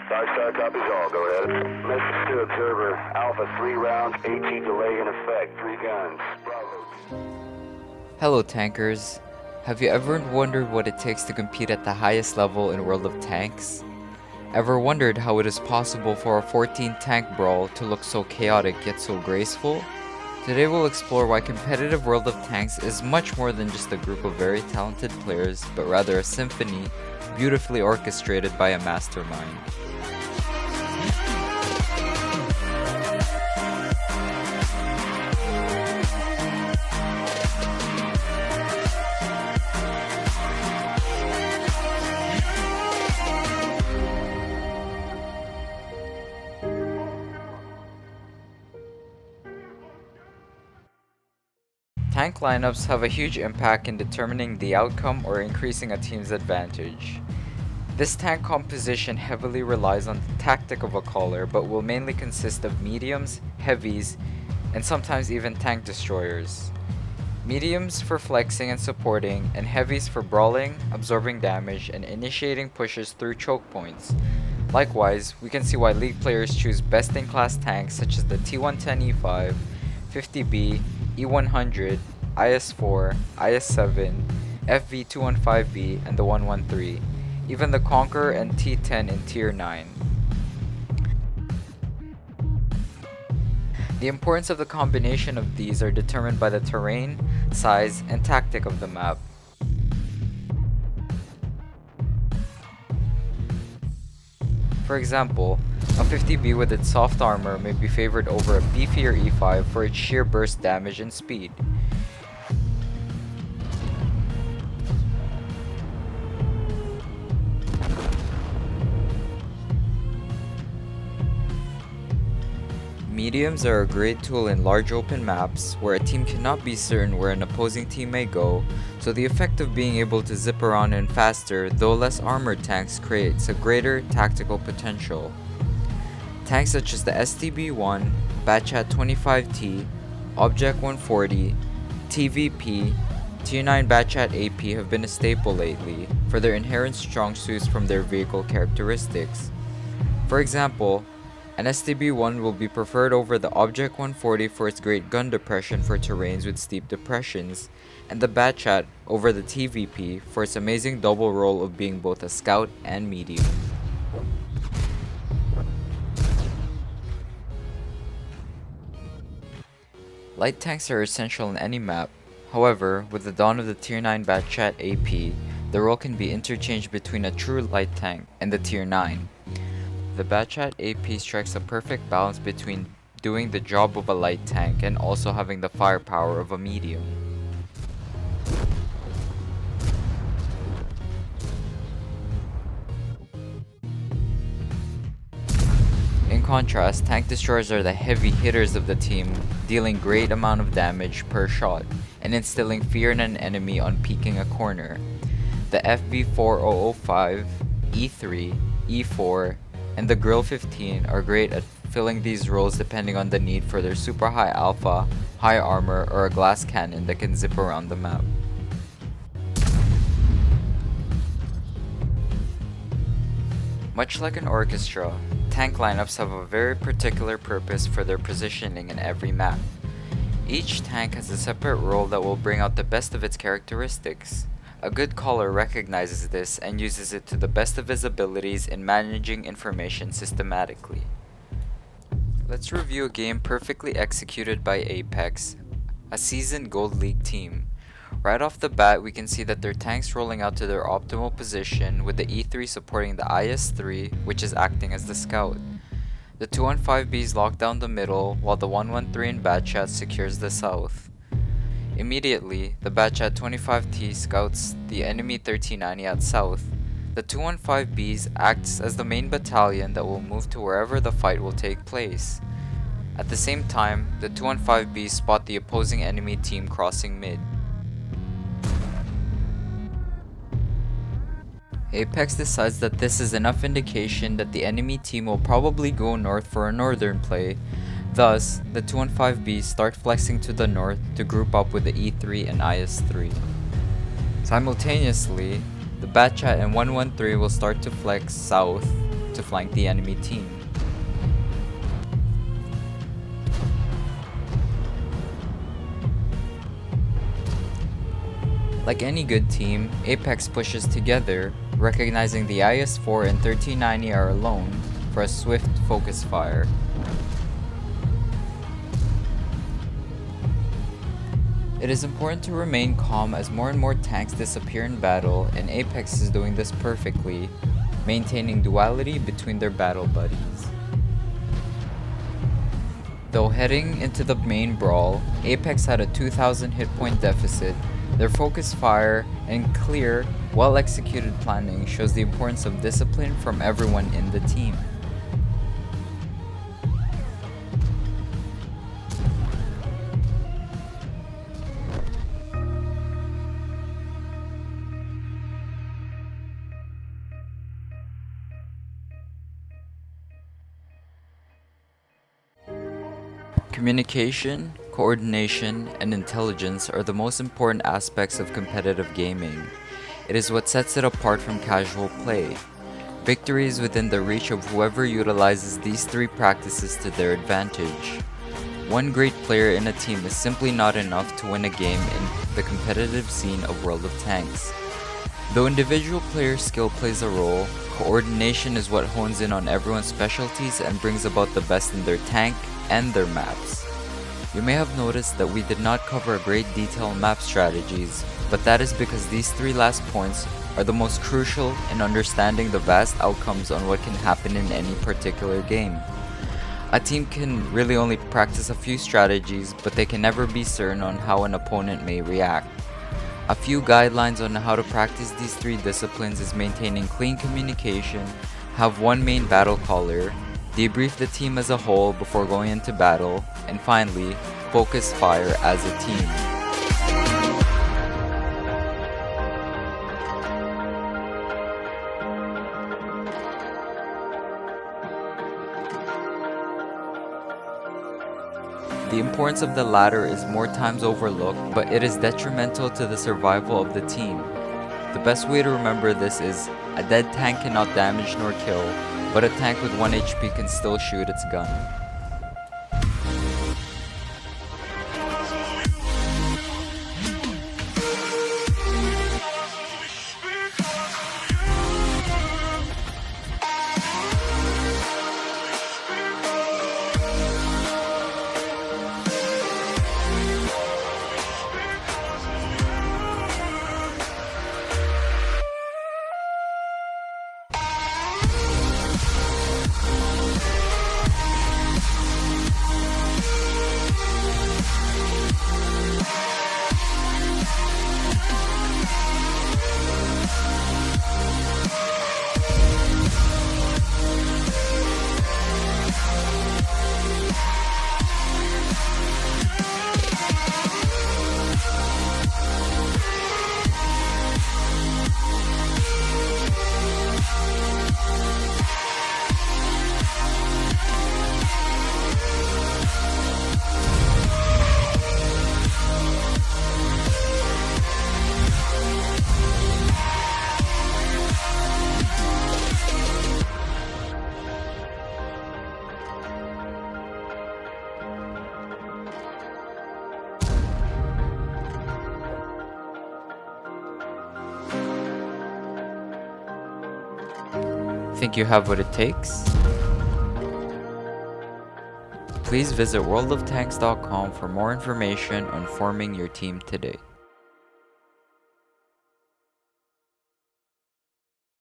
5-star copies all. Go ahead. Message to observer. Alpha 3 rounds. AT delay in effect. 3 guns. Bravo. Hello tankers. Have you ever wondered what it takes to compete at the highest level in World of Tanks? Ever wondered how it is possible for a 14 tank brawl to look so chaotic yet so graceful? Today we'll explore why competitive World of Tanks is much more than just a group of very talented players, but rather a symphony beautifully orchestrated by a mastermind. Tank lineups have a huge impact in determining the outcome or increasing a team's advantage. This tank composition heavily relies on the tactic of a caller, but will mainly consist of mediums, heavies, and sometimes even tank destroyers. Mediums for flexing and supporting, and heavies for brawling, absorbing damage, and initiating pushes through choke points. Likewise, we can see why League players choose best-in-class tanks such as the T110E5, 50B, E100, IS-4, IS-7, FV215B, and the 113, even the Conqueror and T10 in Tier 9. The importance of the combination of these are determined by the terrain, size, and tactic of the map. For example, a 50B with its soft armor may be favored over a beefier E5 for its sheer burst damage and speed. Mediums are a great tool in large open maps where a team cannot be certain where an opposing team may go, so the effect of being able to zip around in faster, though less armored tanks creates a greater tactical potential. Tanks such as the STB-1, Batchat 25T, Object 140, TVP, Tier 9 Batchat AP have been a staple lately for their inherent strong suits from their vehicle characteristics. For example, an STB-1 will be preferred over the Object 140 for its great gun depression for terrains with steep depressions, and the Batchat over the TVP for its amazing double role of being both a scout and medium. Light tanks are essential in any map. However, with the dawn of the Tier 9 Batchat AP, the role can be interchanged between a true light tank and the Tier 9. The Batchat AP strikes a perfect balance between doing the job of a light tank and also having the firepower of a medium. In contrast, tank destroyers are the heavy hitters of the team, dealing great amount of damage per shot and instilling fear in an enemy on peeking a corner. The FV4005, E3, E4, and the Grill 15 are great at filling these roles depending on the need for their super high alpha, high armor, or a glass cannon that can zip around the map. Much like an orchestra, tank lineups have a very particular purpose for their positioning in every map. Each tank has a separate role that will bring out the best of its characteristics. A good caller recognizes this and uses it to the best of his abilities in managing information systematically. Let's review a game perfectly executed by Apex, a seasoned Gold League team. Right off the bat, we can see that their tanks rolling out to their optimal position with the E3 supporting the IS-3, which is acting as the scout. The 215Bs lock down the middle while the 113 in Batchat secures the south. Immediately, the Batchat 25T scouts the enemy 1390 at south. The 215Bs acts as the main battalion that will move to wherever the fight will take place. At the same time, the 215Bs spot the opposing enemy team crossing mid. Apex decides that this is enough indication that the enemy team will probably go north for a northern play. Thus, the 215Bs start flexing to the north to group up with the E3 and IS-3. Simultaneously, the Batchat and 113 will start to flex south to flank the enemy team. Like any good team, Apex pushes together, recognizing the IS-4 and 1390 are alone for a swift focus fire. It is important to remain calm as more and more tanks disappear in battle, and Apex is doing this perfectly, maintaining duality between their battle buddies. Though heading into the main brawl, Apex had a 2,000 hit point deficit. Their focus fire and clear, well-executed planning shows the importance of discipline from everyone in the team. Communication, coordination, and intelligence are the most important aspects of competitive gaming. It is what sets it apart from casual play. Victory is within the reach of whoever utilizes these three practices to their advantage. One great player in a team is simply not enough to win a game in the competitive scene of World of Tanks. Though individual player skill plays a role, coordination is what hones in on everyone's specialties and brings about the best in their tank and their maps. You may have noticed that we did not cover a great detail on map strategies, but that is because these three last points are the most crucial in understanding the vast outcomes on what can happen in any particular game. A team can really only practice a few strategies, but they can never be certain on how an opponent may react. A few guidelines on how to practice these three disciplines is maintaining clean communication, have one main battle caller, debrief the team as a whole before going into battle, and finally, focus fire as a team. The importance of the latter is more times overlooked, but it is detrimental to the survival of the team. The best way to remember this is, a dead tank cannot damage nor kill, but a tank with 1 HP can still shoot its gun. Think you have what it takes? Please visit worldoftanks.com for more information on forming your team today.